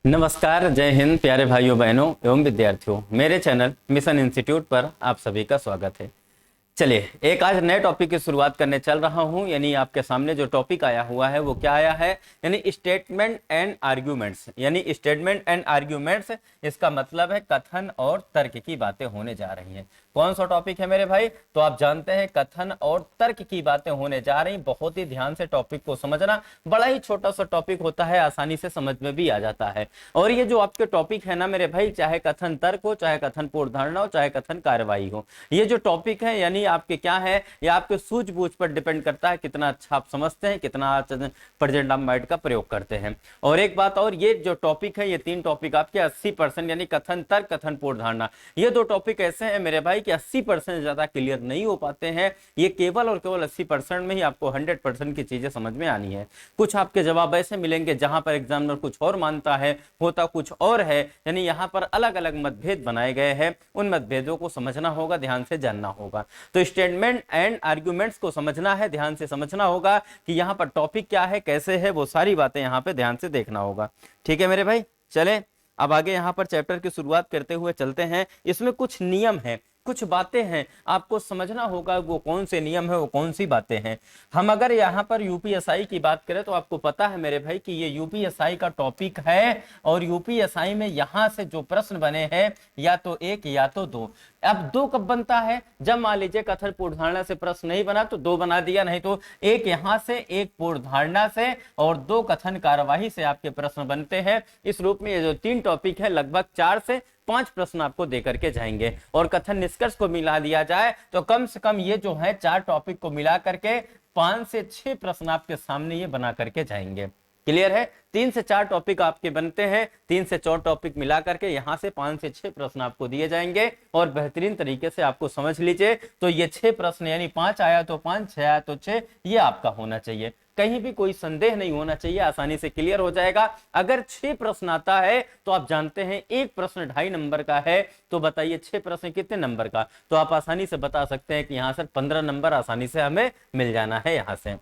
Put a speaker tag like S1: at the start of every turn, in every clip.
S1: नमस्कार, जय हिंद प्यारे भाइयों बहनों एवं विद्यार्थियों। मेरे चैनल मिशन इंस्टीट्यूट पर आप सभी का स्वागत है। चलिए, एक आज नए टॉपिक की शुरुआत करने चल रहा हूं। यानी आपके सामने जो टॉपिक आया हुआ है वो क्या आया है, यानी स्टेटमेंट एंड आर्ग्यूमेंट्स। यानी स्टेटमेंट एंड आर्ग्यूमेंट्स, इसका मतलब है कथन और तर्क की बातें होने जा रही हैं। कौन सा टॉपिक है मेरे भाई? तो आप जानते हैं कथन और तर्क की बातें होने जा रही। बहुत ही ध्यान से टॉपिक को समझना। बड़ा ही छोटा सा टॉपिक होता है, आसानी से समझ में भी आ जाता है। और ये जो आपके टॉपिक है ना मेरे भाई, चाहे कथन तर्क हो, चाहे कथन पूर्ण धारणा हो, चाहे कथन कार्रवाई हो, ये जो टॉपिक है यानी आपके क्या है, ये आपके सूझबूझ पर डिपेंड करता है कितना अच्छा आप समझते हैं, कितना प्रेजेंट ऑफ माइंड का प्रयोग करते हैं। और एक बात और, ये जो टॉपिक है, ये तीन टॉपिक आपके 80% यानी कथन तर्क, कथन पूर्ण धारणा, ये दो टॉपिक ऐसे हैं मेरे भाई कि 80% ज्यादा क्लियर नहीं हो पाते हैं। ये केवल और केवल 80% में ही आपको 100% की चीजें समझ में आनी है। कुछ आपके जवाब ऐसे मिलेंगे जहां पर एग्जामिनर कुछ और मानता है, होता कुछ और है। यानी यहाँ पर अलग अलग मतभेद बनाए गए हैं, उन मतभेदों को समझना होगा, ध्यान से जानना होगा। तो स्टेटमेंट एंड आर्ग्यूमेंट्स को समझना है, ध्यान से समझना होगा कि यहाँ पर टॉपिक क्या है, कैसे है, वो सारी बातें यहाँ पे ध्यान से देखना होगा। ठीक है मेरे भाई, चले अब आगे यहाँ पर चैप्टर की शुरुआत करते हुए चलते हैं। इसमें कुछ नियम है, कुछ बातें हैं, आपको समझना होगा वो कौन से नियम है, वो कौन सी बातें हैं। हम अगर यहाँ पर यूपीएसआई की बात करें तो आपको पता है मेरे भाई कि ये यूपीएसआई का टॉपिक है। और यूपीएसआई में यहाँ से जो प्रश्न बने हैं, या तो एक या तो दो। अब दो कब बनता है? जब मान लीजिए कथन पूर्ण धारणा से प्रश्न नहीं बना तो दो बना दिया, नहीं तो एक यहाँ से, एक पूर्ण धारणा से और दो कथन कार्यवाही से आपके प्रश्न बनते हैं। इस रूप में ये जो तीन टॉपिक है, लगभग 4 से 5 प्रश्न आपको देकर के जाएंगे। और कथन निष्कर्ष को मिला दिया जाए तो कम से कम ये जो है 4 टॉपिक को मिला करके 5 से 6 प्रश्न आपके सामने ये बना करके जाएंगे। क्लियर है? 3 से 4 टॉपिक आपके बनते हैं, 3 से 4 टॉपिक मिला करके यहाँ से 5 से 6 प्रश्न आपको दिए जाएंगे। और बेहतरीन तरीके से आपको समझ लीजिए तो ये 6 प्रश्न यानी 5 आया तो 5, 6 आया तो 6, ये आपका होना चाहिए। कहीं भी कोई संदेह नहीं होना चाहिए, आसानी से क्लियर हो जाएगा। अगर 6 प्रश्न आता है तो आप जानते हैं एक प्रश्न 2.5 नंबर का है, तो बताइए 6 प्रश्न कितने नंबर का? तो आप आसानी से बता सकते हैं कि यहाँ से 15 नंबर आसानी से हमें मिल जाना है। यहाँ से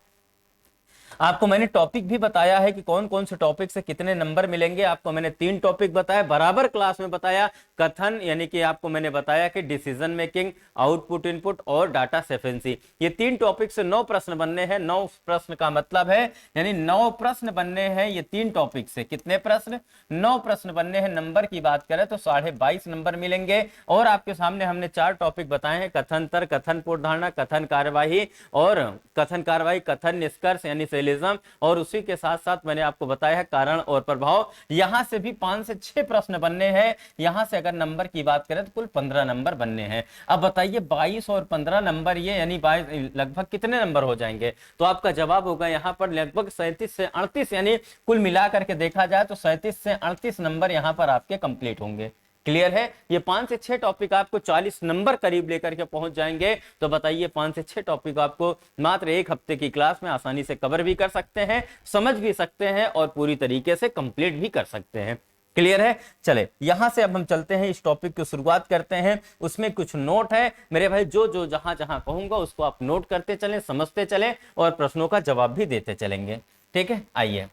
S1: आपको मैंने टॉपिक भी बताया है कि कौन कौन से टॉपिक से कितने नंबर मिलेंगे। आपको मैंने 3 टॉपिक बताया, बराबर क्लास में बताया। कथन यानी कि आपको मैंने बताया कि डिसीजन मेकिंग, आउटपुट इनपुट और डाटा सेफिशिएंसी, ये 3 टॉपिक से 9 प्रश्न बनने हैं। 9 प्रश्न का मतलब है यानी 9 प्रश्न बनने हैं ये 3 टॉपिक से। कितने प्रश्न? 9 प्रश्न बनने हैं। नंबर की बात करें तो 22.5 नंबर मिलेंगे। और आपके सामने हमने 4 टॉपिक बताए हैं, कथन तर्क, कथन पूर्ण धारणा, कथन कार्यवाही और कथन निष्कर्ष यानी और उसी के साथ साथ मैंने आपको बताया है कारण और प्रभाव। यहां से भी 5 से 6 प्रश्न बनने हैं। यहां से अगर नंबर की बात करें तो कुल 15 नंबर बनने हैं। अब बताइए 22 और 15 नंबर, ये यानी 22 लगभग कितने नंबर हो जाएंगे? तो आपका जवाब होगा यहां पर लगभग 37 से 38, यानी कुल मिलाकर के देखा जाए तो 37 से 38 नंबर यहां पर आपके कंप्लीट होंगे। क्लियर है? ये 5 से 6 टॉपिक आपको 40 नंबर करीब लेकर के पहुंच जाएंगे। तो बताइए 5 से 6 टॉपिक आपको मात्र एक हफ्ते की क्लास में आसानी से कवर भी कर सकते हैं, समझ भी सकते हैं और पूरी तरीके से कंप्लीट भी कर सकते हैं। क्लियर है? चले यहां से अब हम चलते हैं, इस टॉपिक की शुरुआत करते हैं। उसमें कुछ नोट है मेरे भाई, जो जो जहां जहां कहूंगा उसको आप नोट करते चलें, समझते चलें और प्रश्नों का जवाब भी देते चलेंगे। ठीक है, आइए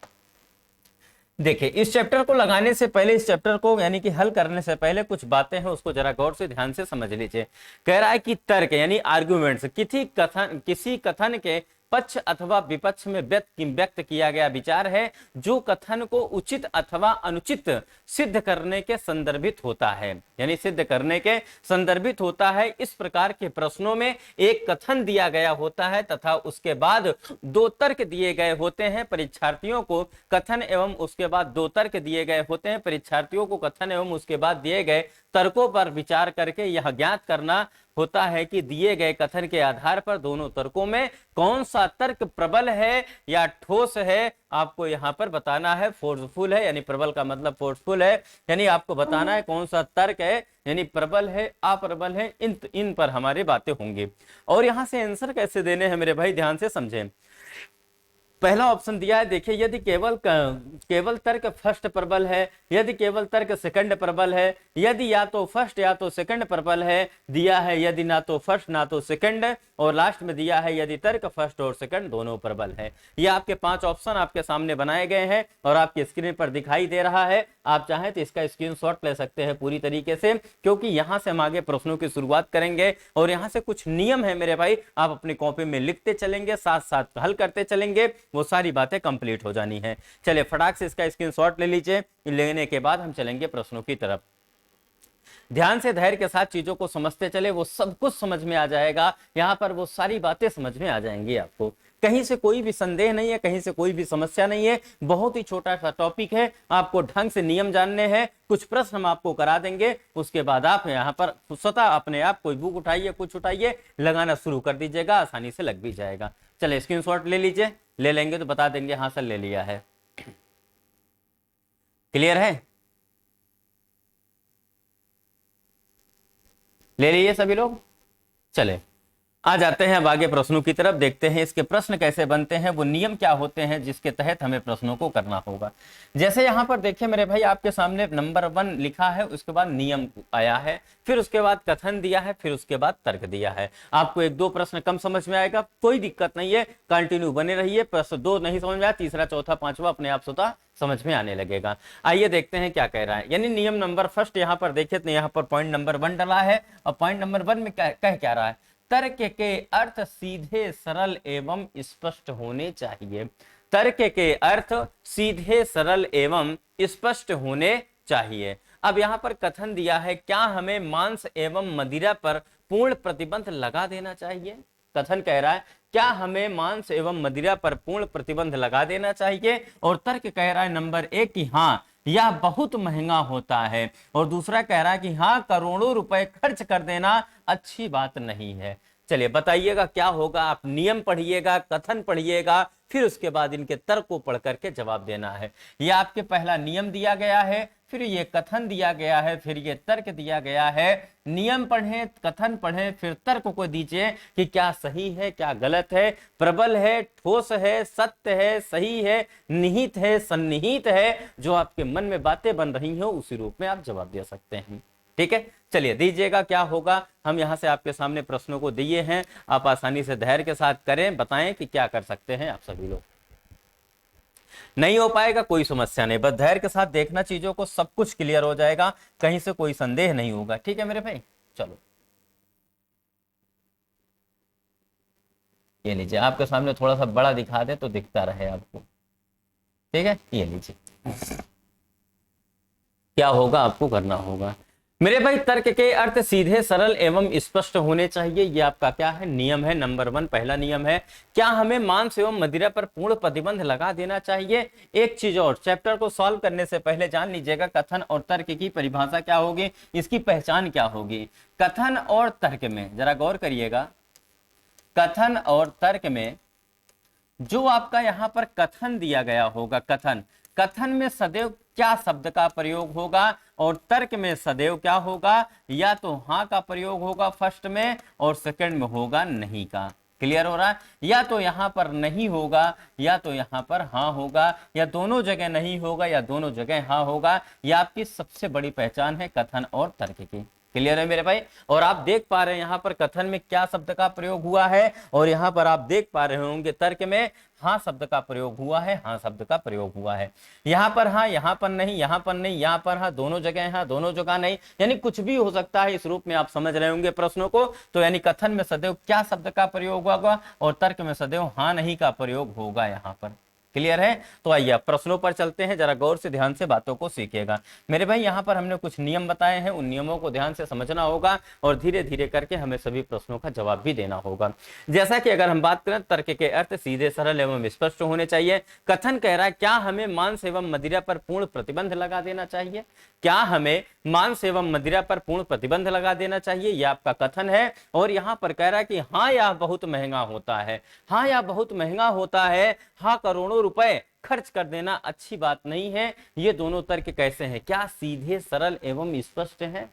S1: देखिए, इस चैप्टर को लगाने से पहले, इस चैप्टर को यानी कि हल करने से पहले कुछ बातें हैं उसको जरा गौर से ध्यान से समझ लीजिए। कह रहा है कि तर्क यानी आर्गुमेंट्स किसी कथन के पक्ष अथवा विपक्ष में व्यक्त किया गया विचार है, जो कथन को उचित अथवा अनुचित सिद्ध करने के संदर्भित होता है। यानी सिद्ध करने के संदर्भित होता है। इस प्रकार के प्रश्नों में एक कथन दिया गया होता है तथा उसके बाद 2 तर्क दिए गए होते हैं परीक्षार्थियों को। कथन एवं उसके बाद 2 तर्क दिए गए होते हैं परीक्षार्थियों को। कथन एवं उसके बाद दिए गए तर्कों पर विचार करके यह ज्ञात करना होता है कि दिए गए कथन के आधार पर दोनों तर्कों में कौन सा तर्क प्रबल है या ठोस है, आपको यहां पर बताना है। फोर्सफुल है यानी प्रबल का मतलब फोर्सफुल है, यानी आपको बताना है कौन सा तर्क है यानी प्रबल है, अप्रबल है। इन पर हमारी बातें होंगी। और यहां से आंसर कैसे देने हैं मेरे भाई, ध्यान से समझें। पहला ऑप्शन दिया है, देखिए यदि केवल तर्क फर्स्ट प्रबल है, यदि केवल तर्क सेकंड प्रबल है, यदि या तो फर्स्ट या तो सेकंड प्रबल है, दिया है यदि ना तो फर्स्ट ना तो सेकंड, और लास्ट में दिया है यदि तर्क फर्स्ट और सेकंड दोनों प्रबल है। ये आपके 5 ऑप्शन आपके सामने बनाए गए हैं और आपकी स्क्रीन पर दिखाई दे रहा है। आप चाहें तो इसका स्क्रीनशॉट ले सकते हैं पूरी तरीके से, क्योंकि यहां से हम आगे प्रश्नों की शुरुआत करेंगे और यहां से कुछ नियम है मेरे भाई, आप अपनी कॉपी में लिखते चलेंगे, साथ साथ हल करते चलेंगे, वो सारी बातें कंप्लीट हो जानी है। चलिए फटाक से इसका स्क्रीनशॉट ले लीजिए, लेने के बाद हम चलेंगे प्रश्नों की तरफ। ध्यान से धैर्य के साथ चीजों को समझते चले, वो सब कुछ समझ में आ जाएगा, यहां पर वो सारी बातें समझ में आ जाएंगी आपको। कहीं से कोई भी संदेह नहीं है, कहीं से कोई भी समस्या नहीं है, बहुत ही छोटा सा टॉपिक है, आपको ढंग से नियम जानने हैं, कुछ प्रश्न हम आपको करा देंगे, उसके बाद आप यहाँ पर स्वतः अपने आप कोई बुक उठाइए, कुछ उठाइए, लगाना शुरू कर दीजिएगा, आसानी से लग भी जाएगा। चलिए स्क्रीनशॉट ले लीजिए, ले लेंगे तो बता देंगे हाँ सर ले लिया है। क्लियर है, ले लीजिए सभी लोग। चले आ जाते हैं अब आगे प्रश्नों की तरफ, देखते हैं इसके प्रश्न कैसे बनते हैं, वो नियम क्या होते हैं जिसके तहत हमें प्रश्नों को करना होगा। जैसे यहां पर देखिए मेरे भाई, आपके सामने नंबर 1 लिखा है, उसके बाद नियम आया है, फिर उसके बाद कथन दिया है, फिर उसके बाद तर्क दिया है। आपको 1-2 प्रश्न कम समझ में आएगा, कोई दिक्कत नहीं है, कंटिन्यू बने रहिए। प्रश्न 2 नहीं समझ में आया, तीसरा चौथा पांचवा अपने आप स्वतः समझ में आने लगेगा। आइए देखते हैं क्या कह रहा है। यानी नियम नंबर फर्स्ट यहाँ पर देखिए तो यहाँ पर पॉइंट नंबर 1 डला है, और पॉइंट नंबर 1 में कह क्या रहा है, तर्क के अर्थ सीधे सरल एवं स्पष्ट होने चाहिए। तर्क के अर्थ सीधे सरल एवं स्पष्ट होने चाहिए। अब यहाँ पर कथन दिया है, क्या हमें मांस एवं मदिरा पर पूर्ण प्रतिबंध लगा देना चाहिए। कथन कह रहा है क्या हमें मांस एवं मदिरा पर पूर्ण प्रतिबंध लगा देना चाहिए, और तर्क कह रहा है नंबर 1 कि हाँ यह बहुत महंगा होता है, और दूसरा कह रहा है कि हाँ करोड़ों रुपए खर्च कर देना अच्छी बात नहीं है। चलिए बताइएगा क्या होगा, आप नियम पढ़िएगा, कथन पढ़िएगा, फिर उसके बाद इनके तर्क को पढ़ करके जवाब देना है। यह आपके पहला नियम दिया गया है, फिर ये कथन दिया गया है, फिर ये तर्क दिया गया है। नियम पढ़ें, कथन पढ़ें, फिर तर्क को दीजिए कि क्या सही है क्या गलत है, प्रबल है, ठोस है, सत्य है, सही है, निहित है, सन्निहित है, जो आपके मन में बातें बन रही हो उसी रूप में आप जवाब दे सकते हैं। ठीक है, चलिए दीजिएगा क्या होगा। हम यहां से आपके सामने प्रश्नों को दिए हैं, आप आसानी से धैर्य के साथ करें, बताएं कि क्या कर सकते हैं आप सभी लोग। नहीं हो पाएगा कोई समस्या नहीं, बस धैर्य के साथ देखना, चीजों को सब कुछ क्लियर हो जाएगा, कहीं से कोई संदेह नहीं होगा। ठीक है मेरे भाई, चलो ये लीजिए, आपके सामने थोड़ा सा बड़ा दिखा दे तो दिखता रहे आपको। ठीक है, ये लीजिए, क्या होगा आपको करना होगा मेरे भाई। तर्क के अर्थ सीधे सरल एवं स्पष्ट होने चाहिए, ये आपका क्या है, नियम है नंबर 1, पहला नियम है। क्या हमें मांस एवं मदिरा पर पूर्ण प्रतिबंध लगा देना चाहिए। एक चीज और, चैप्टर को सॉल्व करने से पहले जान लीजिएगा कथन और तर्क की परिभाषा क्या होगी, इसकी पहचान क्या होगी। कथन और तर्क में जरा गौर करिएगा, कथन और तर्क में जो आपका यहाँ पर कथन दिया गया होगा, कथन में सदैव क्या शब्द का प्रयोग होगा, और तर्क में सदैव क्या होगा, या तो हाँ का प्रयोग होगा फर्स्ट में, और सेकंड में होगा नहीं का। क्लियर हो रहा है, या तो यहाँ पर नहीं होगा या तो यहाँ पर हाँ होगा, या दोनों जगह नहीं होगा या दोनों जगह हाँ होगा। यह आपकी सबसे बड़ी पहचान है कथन और तर्क की। क्लियर है मेरे भाई। और आप देख पा रहे हैं यहाँ पर कथन में क्या शब्द का प्रयोग हुआ है, और यहाँ पर आप देख पा रहे होंगे तर्क में हाँ शब्द का प्रयोग हुआ है, हाँ शब्द का प्रयोग हुआ है। यहाँ पर हाँ, यहाँ पर नहीं, यहाँ पर नहीं, यहाँ पर हाँ, दोनों जगह हाँ, दोनों जगह नहीं, यानी कुछ भी हो सकता है। इस रूप में आप समझ रहे होंगे प्रश्नों को। तो यानी कथन में सदैव क्या शब्द का प्रयोग होगा, और तर्क में सदैव हाँ नहीं का प्रयोग होगा यहाँ पर। क्लियर है। तो आइए प्रश्नों पर चलते हैं, जरा गौर से ध्यान से बातों को सीखिएगा मेरे भाई। यहाँ पर हमने कुछ नियम बताए हैं, उन नियमों को ध्यान से समझना होगा, और धीरे धीरे करके हमें सभी प्रश्नों का जवाब भी देना होगा। जैसा कि अगर हम बात करें, तर्क के अर्थ सीधे सरल एवं स्पष्ट होने चाहिए। कथन कह रहा है क्या हमें मांस एवं मदिरा पर पूर्ण प्रतिबंध लगा देना चाहिए। क्या हमें मांस एवं मदिरा पर पूर्ण प्रतिबंध लगा देना चाहिए, यह आपका कथन है। और यहाँ पर कह रहा है कि हाँ यह बहुत महंगा होता है, हाँ यह बहुत महंगा होता है, हाँ करोड़ों रुपए खर्च कर देना अच्छी बात नहीं है। ये दोनों तर्क कैसे हैं, क्या सीधे सरल एवं स्पष्ट हैं।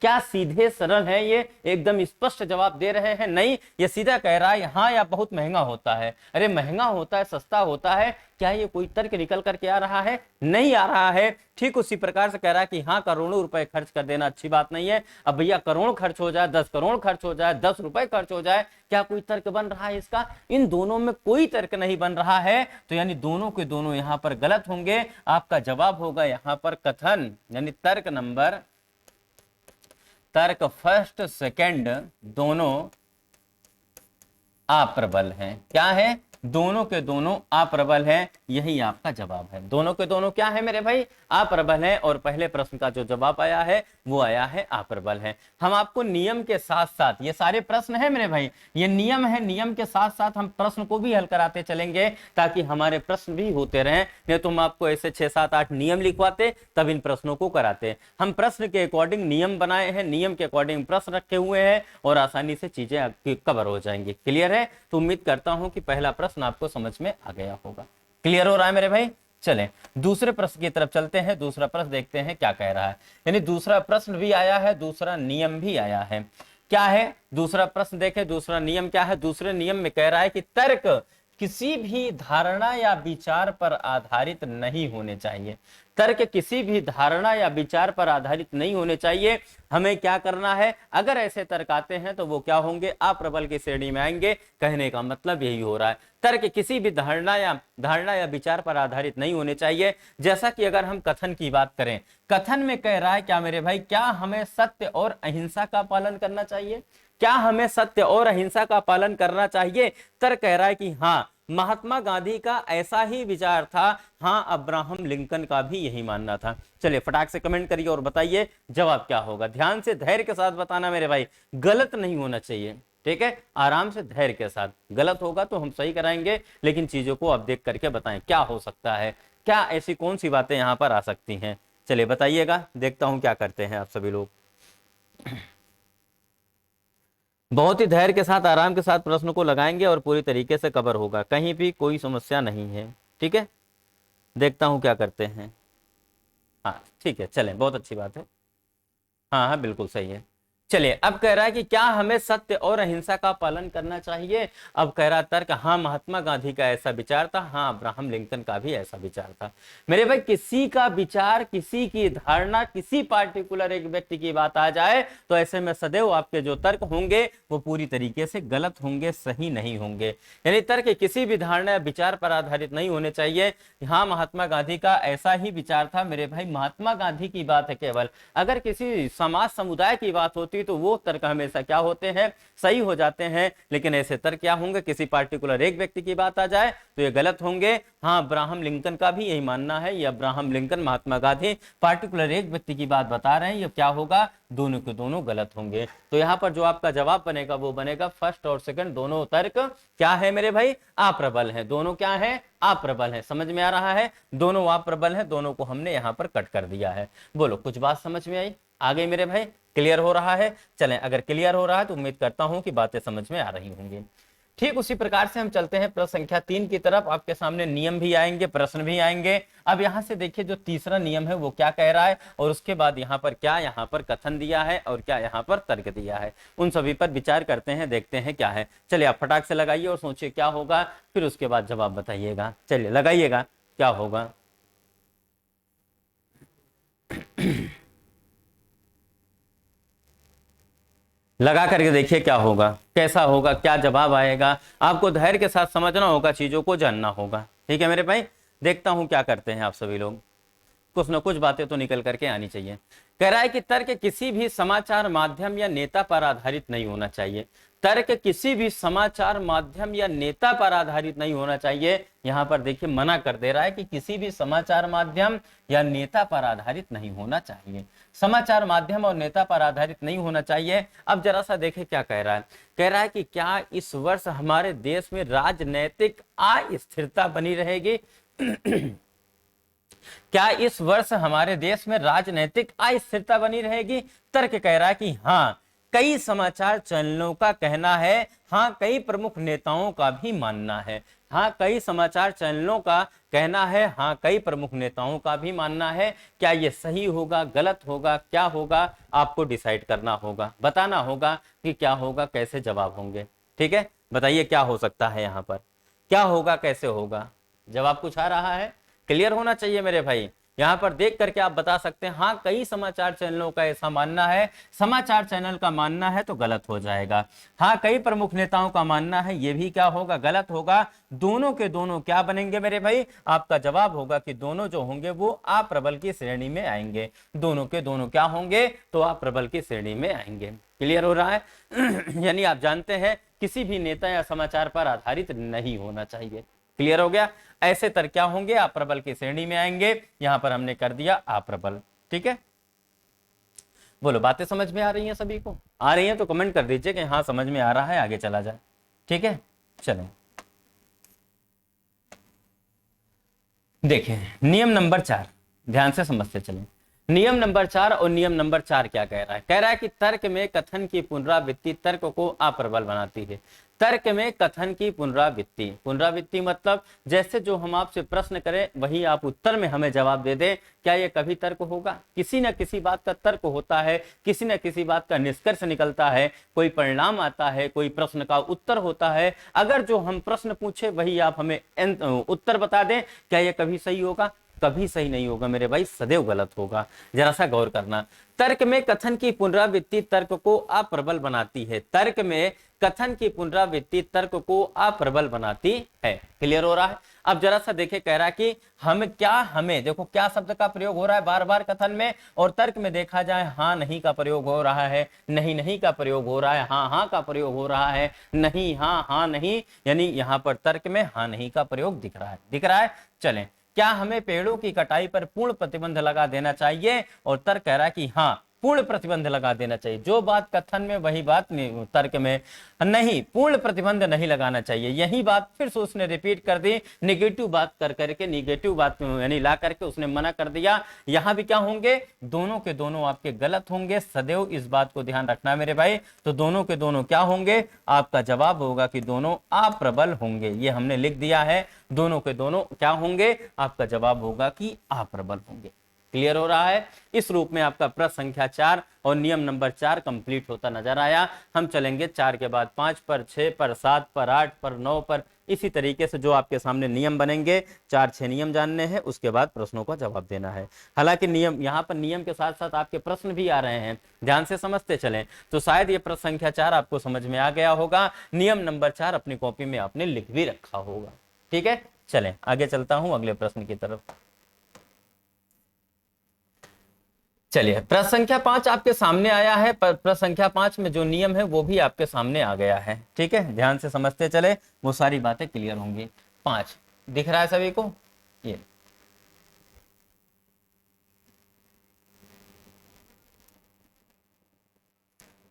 S1: क्या सीधे सरल है ये, एकदम स्पष्ट जवाब दे रहे हैं? नहीं, ये सीधा कह रहा है हाँ या बहुत महंगा होता है। अरे महंगा होता है, सस्ता होता है, क्या ये कोई तर्क निकल करके आ रहा है? नहीं आ रहा है। ठीक उसी प्रकार से कह रहा है कि हाँ करोड़ों रुपए खर्च कर देना अच्छी बात नहीं है। अब भैया करोड़ खर्च हो जाए, 10 करोड़ खर्च हो जाए, 10 रुपए खर्च हो जाए, क्या कोई तर्क बन रहा है इसका? इन दोनों में कोई तर्क नहीं बन रहा है, तो यानी दोनों के दोनों यहां पर गलत होंगे। आपका जवाब होगा यहां पर कथन, यानी तर्क फर्स्ट सेकंड दोनों अप्रबल हैं। क्या है? दोनों के दोनों अप्रबल हैं, यही आपका जवाब है। दोनों के दोनों क्या है मेरे भाई? अप्रबल है। और पहले प्रश्न का जो जवाब आया है वो आया है अप्रबल है। हम आपको नियम के साथ साथ, ये सारे प्रश्न है मेरे भाई, ये नियम है, नियम के साथ साथ हम प्रश्न को भी हल कराते चलेंगे ताकि हमारे प्रश्न भी होते रहें। नहीं तो हम आपको ऐसे 6, 7, 8 नियम लिखवाते तब इन प्रश्नों को कराते। हम प्रश्न के अकॉर्डिंग नियम बनाए हैं, नियम के अकॉर्डिंग प्रश्न रखे हुए हैं और आसानी से चीजें आपकी कवर हो जाएंगी। क्लियर है? तो उम्मीद करता हूं कि पहला प्रश्न आपको समझ में आ गया होगा। क्लियर हो रहा है मेरे भाई? चलें दूसरे प्रश्न की तरफ चलते हैं। दूसरा प्रश्न देखते हैं क्या कह रहा है। यानी दूसरा प्रश्न भी आया है, दूसरा नियम भी आया है। क्या है दूसरा प्रश्न? देखें दूसरा नियम क्या है। दूसरे नियम में कह रहा है कि तर्क किसी भी धारणा या विचार पर आधारित नहीं होने चाहिए। तर्क किसी भी धारणा या विचार पर आधारित नहीं होने चाहिए। हमें क्या करना है? अगर ऐसे तर्क आते हैं तो वो क्या होंगे? अप्रबल की श्रेणी में आएंगे। कहने का मतलब यही हो रहा है, तर्क किसी भी धारणा या विचार पर आधारित नहीं होने चाहिए। जैसा कि अगर हम कथन की बात करें, कथन में कह रहा है क्या मेरे भाई? क्या हमें सत्य और अहिंसा का पालन करना चाहिए? क्या हमें सत्य और अहिंसा का पालन करना चाहिए? तर्क कह रहा है कि हाँ, महात्मा गांधी का ऐसा ही विचार था, हाँ अब्राहम लिंकन का भी यही मानना था। चलिए फटाक से कमेंट करिए और बताइए जवाब क्या होगा। ध्यान से धैर्य के साथ बताना मेरे भाई, गलत नहीं होना चाहिए। ठीक है, आराम से धैर्य के साथ। गलत होगा तो हम सही कराएंगे, लेकिन चीजों को आप देख करके बताएं क्या हो सकता है, क्या ऐसी कौन सी बातें यहां पर आ सकती हैं। चलिए बताइएगा, देखता हूं क्या करते हैं आप सभी लोग। बहुत ही धैर्य के साथ, आराम के साथ प्रश्न को लगाएंगे और पूरी तरीके से कवर होगा, कहीं भी कोई समस्या नहीं है। ठीक है, देखता हूं क्या करते हैं। हाँ ठीक है, चलें, बहुत अच्छी बात है। हाँ हाँ बिल्कुल सही है। चलिए अब कह रहा है कि क्या हमें सत्य और अहिंसा का पालन करना चाहिए। अब कह रहा तर्क, हाँ महात्मा गांधी का ऐसा विचार था, हाँ अब्राहम लिंकन का भी ऐसा विचार था। मेरे भाई किसी का विचार, किसी की धारणा, किसी पार्टिकुलर एक व्यक्ति की बात आ जाए तो ऐसे में सदैव आपके जो तर्क होंगे वो पूरी तरीके से गलत होंगे, सही नहीं होंगे। यानी तर्क किसी भी धारणा या विचार पर आधारित नहीं होने चाहिए। हाँ महात्मा गांधी का ऐसा ही विचार था। मेरे भाई महात्मा गांधी की बात है केवल, अगर किसी समाज समुदाय की बात होती तो वो तर्क हमेशा क्या होते हैं? सही हो जाते हैं। लेकिन ऐसे तर्क क्या होंगे? किसी पार्टिकुलर एक व्यक्ति की बात आ जाए तो ये गलत होंगे। हाँ अब्राहम लिंकन का भी यही मानना है, ये Abraham Lincoln, Mahatma Gandhi particular एक व्यक्ति की बात बता रहे हैं, ये क्या होगा? दोनों के दोनों गलत होंगे। तो यहाँ पर जो आपका जवाब बनेगा वो बनेगा फर्स्ट और सेकंड दोनों तर्क क्या है मेरे भाई? अप्रबल है। दोनों क्या है? अप्रबल है। समझ में आ रहा है? दोनों अप्रबल है, दोनों को हमने यहाँ पर कट कर दिया है। बोलो कुछ बात समझ में आई? आ गई मेरे भाई? क्लियर हो रहा है? चलें, अगर क्लियर हो रहा है तो उम्मीद करता हूं कि बातें समझ में आ रही होंगी। ठीक उसी प्रकार से हम चलते हैं प्रश्न संख्या 3 की तरफ। आपके सामने नियम भी आएंगे, प्रश्न भी आएंगे। अब यहां से देखिए जो तीसरा नियम है वो क्या कह रहा है, और उसके बाद यहाँ पर क्या यहाँ पर कथन दिया है और क्या यहाँ पर तर्क दिया है, उन सभी पर विचार करते हैं, देखते हैं क्या है। चलिए आप फटाक से लगाइए और सोचिए क्या होगा, फिर उसके बाद जवाब बताइएगा। चलिए लगाइएगा क्या होगा। लगा करके देखिए क्या होगा, कैसा होगा, क्या जवाब आएगा। आपको धैर्य के साथ समझना होगा, चीजों को जानना होगा। ठीक है मेरे भाई, देखता हूं क्या करते हैं आप सभी लोग। कुछ न कुछ बातें तो निकल करके आनी चाहिए। कह रहा है कि तर्क किसी भी समाचार माध्यम या नेता पर आधारित नहीं होना चाहिए। तर्क किसी भी समाचार माध्यम या नेता पर आधारित नहीं होना चाहिए। यहां पर देखिए मना कर दे रहा है कि किसी भी समाचार माध्यम या नेता पर आधारित नहीं होना चाहिए। समाचार माध्यम और नेता पर आधारित नहीं होना चाहिए। अब जरा सा देखें क्या कह रहा है। कह रहा है कि क्या इस वर्ष हमारे देश में राजनैतिक अस्थिरता बनी रहेगी। क्या इस वर्ष हमारे देश में राजनीतिक अस्थिरता बनी रहेगी। तर्क कह रहा है कि हाँ, कई समाचार चैनलों का कहना है, हाँ कई प्रमुख नेताओं का भी मानना है। हाँ कई समाचार चैनलों का कहना है, हाँ कई प्रमुख नेताओं का भी मानना है। क्या ये सही होगा, गलत होगा, क्या होगा, आपको डिसाइड करना होगा, बताना होगा कि क्या होगा, कैसे जवाब होंगे। ठीक है, बताइए क्या हो सकता है यहाँ पर, क्या होगा, कैसे होगा। जवाब कुछ आ रहा है, क्लियर होना चाहिए मेरे भाई। यहाँ पर देख करके आप बता सकते हैं हाँ कई समाचार चैनलों का ऐसा मानना है, समाचार चैनल का मानना है तो गलत हो जाएगा। हाँ कई प्रमुख नेताओं का मानना है, ये भी क्या होगा, गलत होगा। दोनों के दोनों क्या बनेंगे मेरे भाई, आपका जवाब होगा कि दोनों जो होंगे वो अप्रबल की श्रेणी में आएंगे। दोनों के दोनों क्या होंगे, तो अप्रबल की श्रेणी में आएंगे। क्लियर हो रहा है यानी आप जानते हैं किसी भी नेता या समाचार पर आधारित नहीं होना चाहिए। क्लियर हो गया। ऐसे तर्क क्या होंगे, अप्रबल की श्रेणी में आएंगे। यहां पर हमने कर दिया अप्रबल। ठीक है, बोलो बातें समझ में आ रही हैं सभी को? आ रही हैं तो कमेंट कर दीजिए कि हाँ समझ में आ रहा है, आगे चला जाए। ठीक है, चलें देखें नियम नंबर 4, ध्यान से समझते चलें। नियम नंबर 4 और नियम नंबर 4 क्या कह रहा है, कह रहा है कि तर्क में कथन की पुनरावृत्ति तर्क को अप्रबल बनाती है। तर्क में कथन की पुनरावृत्ति, पुनरावृत्ति मतलब जैसे जो हम आपसे प्रश्न करें वही आप उत्तर में हमें जवाब दे दें, क्या ये कभी तर्क होगा? किसी न किसी बात का तर्क होता है, किसी न किसी बात का निष्कर्ष निकलता है, कोई परिणाम आता है, कोई प्रश्न का उत्तर होता है। अगर जो हम प्रश्न पूछे वही आप हमें उत्तर बता दें, क्या यह कभी सही होगा? कभी सही नहीं होगा मेरे भाई, सदैव गलत होगा। जरा सा गौर करना। तर्क में कथन की पुनरावृत्ति तर्क को अप्रबल बनाती है। तर्क में कथन की पुनरावृत्ति तर्क को अप्रबल बनाती है। क्लियर हो रहा है? अब जरा सा देखे, कह रहा है कि हमें देखो क्या शब्द का प्रयोग हो रहा है बार बार कथन में, और तर्क में देखा जाए हाँ नहीं का प्रयोग हो रहा है, नहीं नहीं का प्रयोग हो रहा है, हाँ हाँ का प्रयोग हो रहा है, नहीं हाँ हाँ नहीं, यानी यहाँ पर तर्क में हाँ नहीं का प्रयोग दिख रहा है, दिख रहा है। चलें, क्या हमें पेड़ों की कटाई पर पूर्ण प्रतिबंध लगा देना चाहिए? और तर्क कह रहा है कि हाँ पूर्ण प्रतिबंध लगा देना चाहिए। जो बात कथन में वही बात तर्क में नहीं, पूर्ण प्रतिबंध नहीं लगाना चाहिए। यही बात फिर से उसने रिपीट कर दी, निगेटिव बात कर करके, निगेटिव बात यानी ला करके उसने मना कर दिया। यहां भी क्या होंगे, दोनों के दोनों आपके गलत होंगे। सदैव इस बात को ध्यान रखना मेरे भाई। तो दोनों के दोनों क्या होंगे, आपका जवाब होगा कि दोनों अप्रबल होंगे। ये हमने लिख दिया है, दोनों के दोनों क्या होंगे, आपका जवाब होगा कि अप्रबल होंगे। क्लियर हो रहा है? इस रूप में आपका प्रश्न संख्या 4 और नियम नंबर 4 कंप्लीट होता नजर आया। हम चलेंगे 4 के बाद 5 पर, 6 पर, 7 पर, 8 पर, 9 पर। इसी तरीके से जो आपके सामने नियम बनेंगे, 4-6 नियम जानने हैं, उसके बाद प्रश्नों का जवाब देना है। हालांकि नियम यहाँ पर नियम के साथ साथ आपके प्रश्न भी आ रहे हैं, ध्यान से समझते चलें। तो शायद ये प्रश्न संख्या 4 आपको समझ में आ गया होगा। नियम नंबर 4 अपनी कॉपी में आपने लिख भी रखा होगा। ठीक है, चलें आगे चलता हूं अगले प्रश्न की तरफ। चलिए, प्रश्न संख्या 5 आपके सामने आया है। प्रश्न संख्या 5 में जो नियम है वो भी आपके सामने आ गया है। ठीक है, ध्यान से समझते चले, वो सारी बातें क्लियर होंगी। 5 दिख रहा है सभी को? ये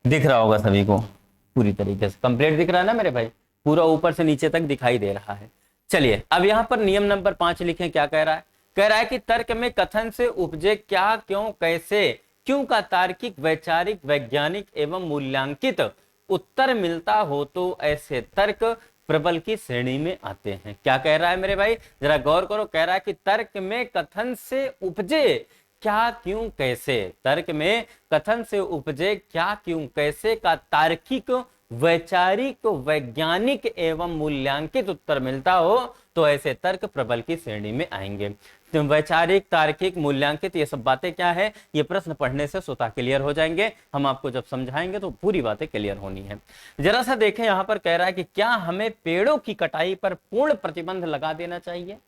S1: दिख रहा होगा सभी को, पूरी तरीके से कंप्लीट दिख रहा है ना मेरे भाई? पूरा ऊपर से नीचे तक दिखाई दे रहा है। चलिए, अब यहां पर नियम नंबर 5 लिखें। क्या कह रहा है? कह रहा है कि तर्क में कथन से उपजे क्या, क्यों, कैसे, क्यों का तार्किक, वैचारिक, वैज्ञानिक एवं मूल्यांकित उत्तर मिलता हो तो ऐसे तर्क प्रबल की श्रेणी में आते हैं। क्या कह रहा है मेरे भाई, जरा गौर करो। कह रहा है कि तर्क में कथन से उपजे क्या, क्यों, कैसे, तर्क में कथन से उपजे क्या, क्यों, कैसे का तार्किक, वैचारिक, वैज्ञानिक एवं मूल्यांकित उत्तर मिलता हो तो ऐसे तर्क प्रबल की श्रेणी में आएंगे। तो वैचारिक, तार्किक, मूल्यांकित, ये सब बातें क्या है, ये प्रश्न पढ़ने से स्वतः क्लियर हो जाएंगे। हम आपको जब समझाएंगे तो पूरी बातें क्लियर होनी है। जरा सा देखें, यहां पर कह रहा है कि क्या हमें पेड़ों की कटाई पर पूर्ण प्रतिबंध लगा देना चाहिए?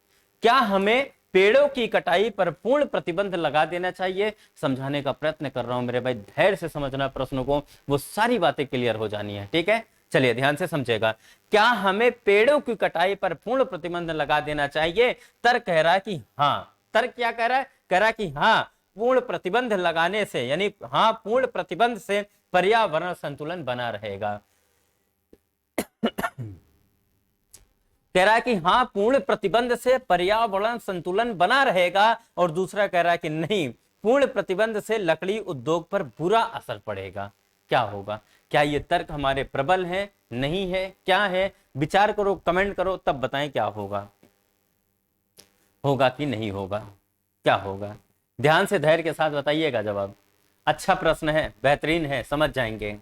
S1: क्या हमें पेड़ों की कटाई पर पूर्ण प्रतिबंध लगा देना चाहिए? समझाने का प्रयत्न कर रहा हूं मेरे भाई, धैर्य से समझना प्रश्नों को, वो सारी बातें क्लियर हो जानी है। ठीक है, चलिए ध्यान से समझेगा। क्या हमें पेड़ों की कटाई पर पूर्ण प्रतिबंध लगा देना चाहिए? तर्क कह रहा है कि हाँ। तर्क क्या कह रहा है? कह रहा है कि हाँ, पूर्ण प्रतिबंध लगाने से, यानी हाँ पूर्ण प्रतिबंध से पर्यावरण संतुलन बना रहेगा। कह रहा है कि हाँ पूर्ण प्रतिबंध से पर्यावरण संतुलन बना रहेगा। और दूसरा कह रहा है कि नहीं, पूर्ण प्रतिबंध से लकड़ी उद्योग पर बुरा असर पड़ेगा। क्या होगा? क्या ये तर्क हमारे प्रबल है, नहीं है, क्या है? विचार करो, कमेंट करो, तब बताएं क्या होगा, होगा कि नहीं होगा, क्या होगा। ध्यान से धैर्य के साथ बताइएगा जवाब। अच्छा प्रश्न है, बेहतरीन है, समझ जाएंगे।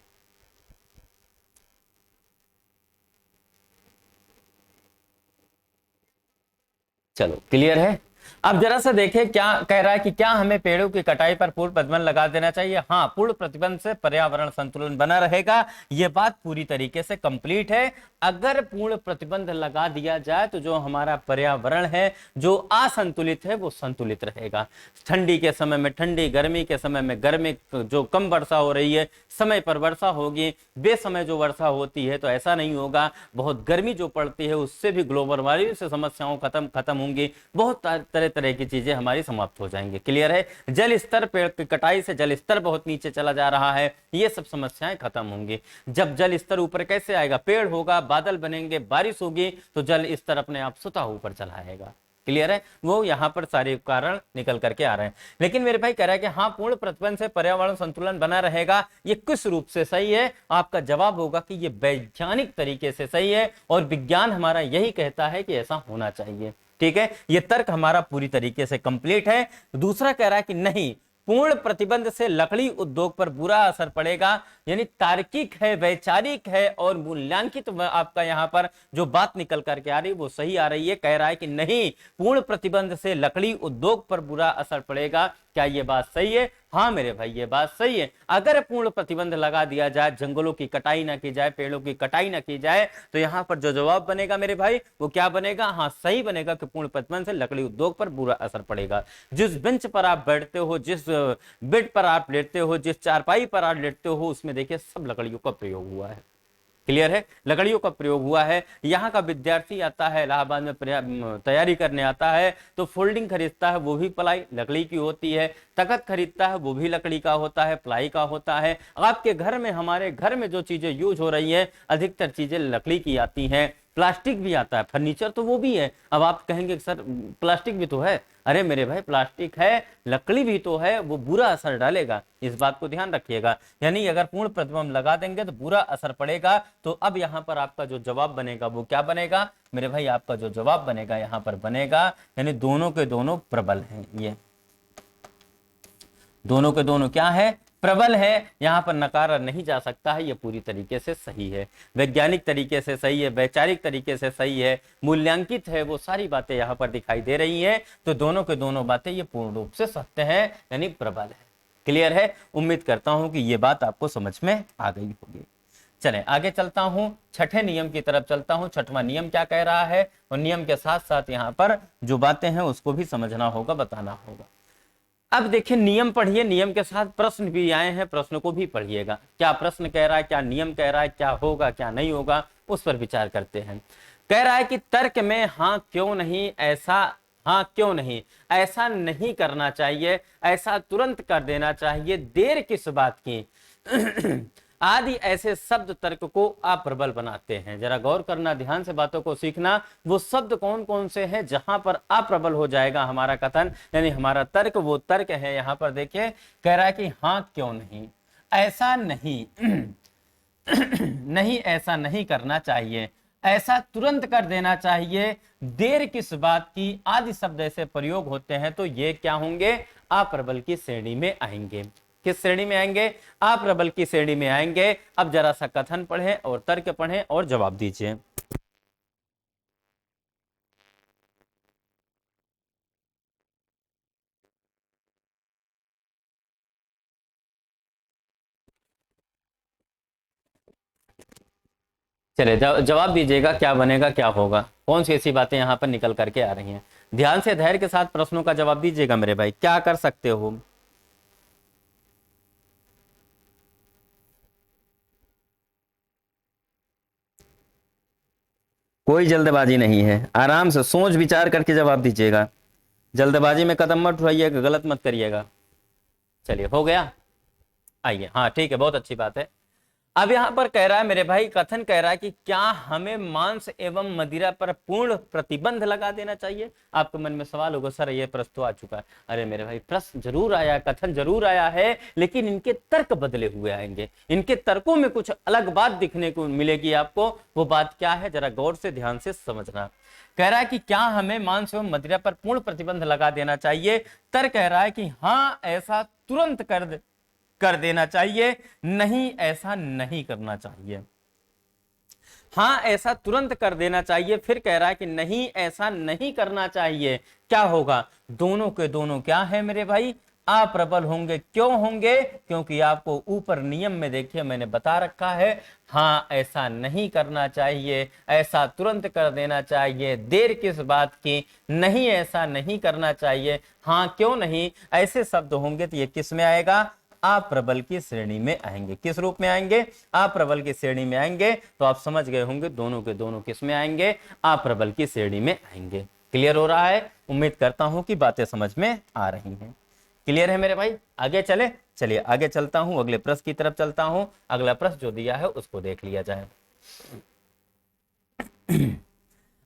S1: चलो क्लियर है। अब जरा सा देखें क्या कह रहा है कि क्या हमें पेड़ों की कटाई पर पूर्ण प्रतिबंध लगा देना चाहिए। हाँ, पूर्ण प्रतिबंध से पर्यावरण संतुलन बना रहेगा, यह बात पूरी तरीके से कंप्लीट है। अगर पूर्ण प्रतिबंध लगा दिया जाए तो जो हमारा पर्यावरण है, जो असंतुलित है, वो संतुलित रहेगा। ठंडी के समय में ठंडी, गर्मी के समय में गर्मी, जो कम वर्षा हो रही है समय पर वर्षा होगी, बेसमय जो वर्षा होती है तो ऐसा नहीं होगा। बहुत गर्मी जो पड़ती है उससे भी ग्लोबल वार्मिंग से समस्याओं खत्म होंगी, बहुत तरह तरह की चीजें हमारी समाप्त हो जाएंगी। क्लियर है। जल स्तर, पेड़ की कटाई से जल स्तर बहुत नीचे चला जा रहा है, ये सब समस्याएं खत्म होंगी। जब जल स्तर ऊपर कैसे आएगा? पेड़ होगा, बादल बनेंगे, बारिश होगी, तो जल स्तर अपने आप स्वतः ऊपर चला आएगा। क्लियर है। वो यहाँ पर सारे कारण निकल करके आ रहे हैं। लेकिन मेरे भाई कह रहा है कि हाँ, पूर्ण प्रतिबंध से पर्यावरण संतुलन बना रहेगा, ये किस रूप से सही है? आपका जवाब होगा कि ये वैज्ञानिक तरीके से सही है, और विज्ञान हमारा यही कहता है कि ऐसा होना चाहिए। ठीक है, ये तर्क हमारा पूरी तरीके से कंप्लीट है। दूसरा कह रहा है कि नहीं, पूर्ण प्रतिबंध से लकड़ी उद्योग पर बुरा असर पड़ेगा, यानी तार्किक है, वैचारिक है और मूल्यांकित आपका यहां पर जो बात निकल करके आ रही है वो सही आ रही है। कह रहा है कि नहीं, पूर्ण प्रतिबंध से लकड़ी उद्योग पर बुरा असर पड़ेगा। क्या ये बात सही है? हाँ मेरे भाई, ये बात सही है। अगर पूर्ण प्रतिबंध लगा दिया जाए, जंगलों की कटाई ना की जाए, पेड़ों की कटाई ना की जाए, तो यहां पर जो जवाब बनेगा मेरे भाई वो क्या बनेगा? हाँ, सही बनेगा कि पूर्ण प्रतिबंध से लकड़ी उद्योग पर बुरा असर पड़ेगा। जिस बेंच पर आप बैठते हो, जिस बेड पर आप लेटते हो, जिस चारपाई पर आप लेटते हो, उसमें देखिए सब लकड़ियों का प्रयोग हुआ है। क्लियर है, लकड़ियों का प्रयोग हुआ है। यहाँ का विद्यार्थी आता है, इलाहाबाद में तैयारी करने आता है, तो फोल्डिंग खरीदता है, वो भी प्लाई लकड़ी की होती है। तख्त खरीदता है, वो भी लकड़ी का होता है, प्लाई का होता है। आपके घर में, हमारे घर में जो चीजें यूज हो रही है, अधिकतर चीजें लकड़ी की आती हैं। प्लास्टिक भी आता है, फर्नीचर तो वो भी है। अब आप कहेंगे सर प्लास्टिक भी तो है। अरे मेरे भाई, प्लास्टिक है, लकड़ी भी तो है, वो बुरा असर डालेगा, इस बात को ध्यान रखिएगा। यानी अगर पूर्ण प्रतिबंध लगा देंगे तो बुरा असर पड़ेगा। तो अब यहाँ पर आपका जो जवाब बनेगा वो क्या बनेगा मेरे भाई? आपका जो जवाब बनेगा यहाँ पर बनेगा, यानी दोनों के दोनों प्रबल हैं। ये दोनों के दोनों क्या है? प्रबल है। यहां पर नकारा नहीं जा सकता है, यह पूरी तरीके से सही है, वैज्ञानिक तरीके से सही है, वैचारिक तरीके से सही है, मूल्यांकित है, वो सारी बातें यहां पर दिखाई दे रही हैं। तो दोनों के दोनों बातें ये पूर्ण रूप से सत्य है, यानी प्रबल है। क्लियर है। उम्मीद करता हूं कि ये बात आपको समझ में आ गई होगी। चलें आगे चलता हूं, छठे नियम की तरफ चलता हूं। छठवां नियम क्या कह रहा है, और नियम के साथ साथ यहां पर जो बातें हैं उसको भी समझना होगा, बताना होगा। अब देखिए, नियम पढ़िए, नियम के साथ प्रश्न भी आए हैं, प्रश्न को भी पढ़िएगा। क्या प्रश्न कह रहा है, क्या नियम कह रहा है, क्या होगा क्या नहीं होगा, उस पर विचार करते हैं। कह रहा है कि तर्क में हाँ क्यों नहीं, ऐसा हाँ क्यों नहीं, ऐसा नहीं करना चाहिए, ऐसा तुरंत कर देना चाहिए, देर किस बात की आदि ऐसे शब्द तर्क को अप्रबल बनाते हैं। जरा गौर करना, ध्यान से बातों को सीखना। वो शब्द कौन कौन से हैं जहां पर अप्रबल हो जाएगा हमारा कथन, यानी हमारा तर्क, वो तर्क है। यहां पर देखिए, कह रहा है कि हाँ क्यों नहीं, ऐसा नहीं नहीं, ऐसा नहीं करना चाहिए, ऐसा तुरंत कर देना चाहिए, देर किस बात की आदि शब्द ऐसे प्रयोग होते हैं, तो ये क्या होंगे? अप्रबल की श्रेणी में आएंगे। किस श्रेणी में आएंगे? अप्रबल की श्रेणी में आएंगे। अब जरा सा कथन पढ़ें और तर्क पढ़ें और जवाब दीजिए। चलिए जवाब दीजिएगा, क्या बनेगा, क्या होगा, कौन सी ऐसी बातें यहां पर निकल करके आ रही हैं। ध्यान से धैर्य के साथ प्रश्नों का जवाब दीजिएगा मेरे भाई। क्या कर सकते हो? कोई जल्दबाजी नहीं है, आराम से सोच विचार करके जवाब दीजिएगा। जल्दबाजी में कदम मत उठाइएगा, गलत मत करिएगा। चलिए, हो गया। आइए, हाँ ठीक है, बहुत अच्छी बात है। अब यहाँ पर कह रहा है मेरे भाई, कथन कह रहा है कि क्या हमें मांस एवं मदिरा पर पूर्ण प्रतिबंध लगा देना चाहिए। आपके मन में सवाल होगा, सर ये प्रश्न तो आ चुका है। अरे मेरे भाई, प्रश्न जरूर आया, कथन जरूर आया है, लेकिन इनके तर्क बदले हुए आएंगे। इनके तर्कों में कुछ अलग बात दिखने को मिलेगी आपको। वो बात क्या है, जरा गौर से ध्यान से समझना। कह रहा है कि क्या हमें मांस एवं मदिरा पर पूर्ण प्रतिबंध लगा देना चाहिए। तर्क कह रहा है कि हाँ, ऐसा तुरंत कर देना चाहिए, नहीं ऐसा नहीं करना चाहिए। हाँ, ऐसा तुरंत कर देना चाहिए। फिर कह रहा है कि नहीं, ऐसा नहीं करना चाहिए। क्या होगा, दोनों के दोनों क्या है मेरे भाई, अप्रबल होंगे। क्यों होंगे, क्योंकि आपको ऊपर नियम में देखिए मैंने बता रखा है, हाँ ऐसा नहीं करना चाहिए, ऐसा तुरंत कर देना चाहिए। देर किस बात की, नहीं ऐसा नहीं करना चाहिए, हाँ क्यों नहीं, ऐसे शब्द होंगे तो ये किस में आएगा, अप्रबल की श्रेणी में आएंगे। किस रूप में आएंगे, अप्रबल की श्रेणी में आएंगे। तो आप समझ गए होंगे दोनों के दोनों किस में आएंगे, अप्रबल की श्रेणी में आएंगे। क्लियर हो रहा है, उम्मीद करता हूं कि बातें समझ में आ रही हैं। क्लियर है मेरे भाई, आगे चले। चलिए आगे चलता हूं, अगले प्रश्न की तरफ चलता हूं। अगला प्रश्न जो दिया है उसको देख लिया जाए।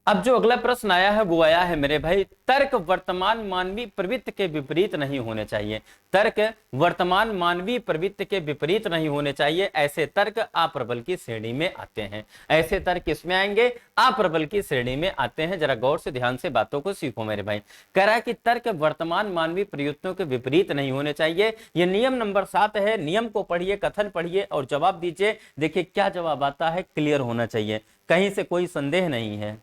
S1: अब जो अगला प्रश्न आया है वो आया है मेरे भाई, तर्क वर्तमान मानवीय प्रवृत्ति के विपरीत नहीं होने चाहिए। तर्क वर्तमान मानवीय प्रवृत्ति के विपरीत नहीं होने चाहिए। ऐसे तर्क अप्रबल की श्रेणी में आते हैं। ऐसे तर्क किसमें आएंगे, अप्रबल की श्रेणी में आते हैं। जरा गौर से ध्यान से बातों को सीखो मेरे भाई। कह रहा है कि तर्क वर्तमान मानवीय प्रवृत्तियों के विपरीत नहीं होने चाहिए। यह नियम नंबर 7 है। नियम को पढ़िए, कथन पढ़िए और जवाब दीजिए। देखिए क्या जवाब आता है, क्लियर होना चाहिए, कहीं से कोई संदेह नहीं है।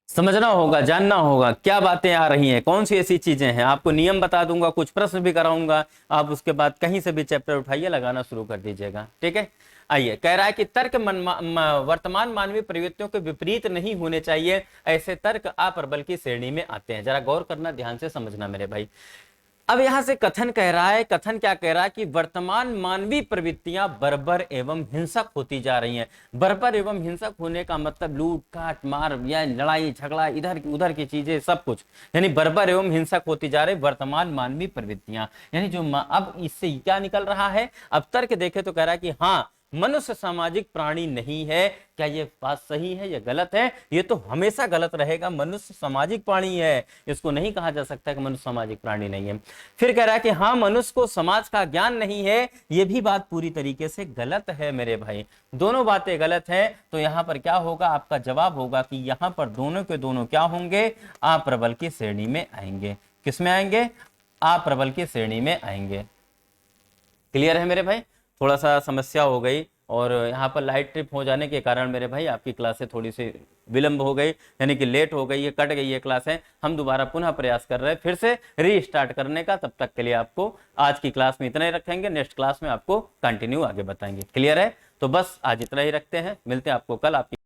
S1: समझना होगा, जानना होगा क्या बातें आ रही हैं, कौन सी ऐसी चीजें हैं। आपको नियम बता दूंगा, कुछ प्रश्न भी कराऊंगा। आप उसके बाद कहीं से भी चैप्टर उठाइए, लगाना शुरू कर दीजिएगा। ठीक है, आइए। कह रहा है कि तर्क वर्तमान मानवीय प्रवृत्तियों के विपरीत नहीं होने चाहिए। ऐसे तर्क अप्रबल की श्रेणी में आते हैं। जरा गौर करना, ध्यान से समझना मेरे भाई। अब यहां से कथन कह रहा है, कथन क्या कह रहा है कि वर्तमान मानवीय प्रवृत्तियां बर्बर एवं हिंसक होती जा रही हैं। बर्बर एवं हिंसक होने का मतलब लूट काट मार या लड़ाई झगड़ा, इधर उधर की चीजें सब कुछ, यानी बर्बर एवं हिंसक होती जा रही वर्तमान मानवीय प्रवृत्तियां। यानी जो अब इससे क्या निकल रहा है, अब तर्क देखे तो कह रहा है कि हाँ, मनुष्य सामाजिक प्राणी नहीं है। क्या ये बात सही है या गलत है, ये तो हमेशा गलत रहेगा। मनुष्य सामाजिक प्राणी है, इसको नहीं कहा जा सकता कि मनुष्य सामाजिक प्राणी नहीं है। फिर कह रहा है कि हाँ, मनुष्य को समाज का ज्ञान नहीं है। ये भी बात पूरी तरीके से गलत है मेरे भाई, दोनों बातें गलत हैं। तो यहां पर क्या होगा, आपका जवाब होगा कि यहां पर दोनों के दोनों क्या होंगे, अप्रबल की श्रेणी में आएंगे। किसमें आएंगे, अप्रबल की श्रेणी में आएंगे। क्लियर है मेरे भाई, थोड़ा सा समस्या हो गई और यहाँ पर लाइट ट्रिप हो जाने के कारण मेरे भाई आपकी क्लासें थोड़ी सी विलंब हो गई, यानी कि लेट हो गई है, कट गई है क्लासें। हम दोबारा पुनः प्रयास कर रहे हैं फिर से रीस्टार्ट करने का। तब तक के लिए आपको आज की क्लास में इतना ही रखेंगे, नेक्स्ट क्लास में आपको कंटिन्यू आगे बताएंगे। क्लियर है, तो बस आज इतना ही रखते हैं, मिलते हैं आपको कल आपकी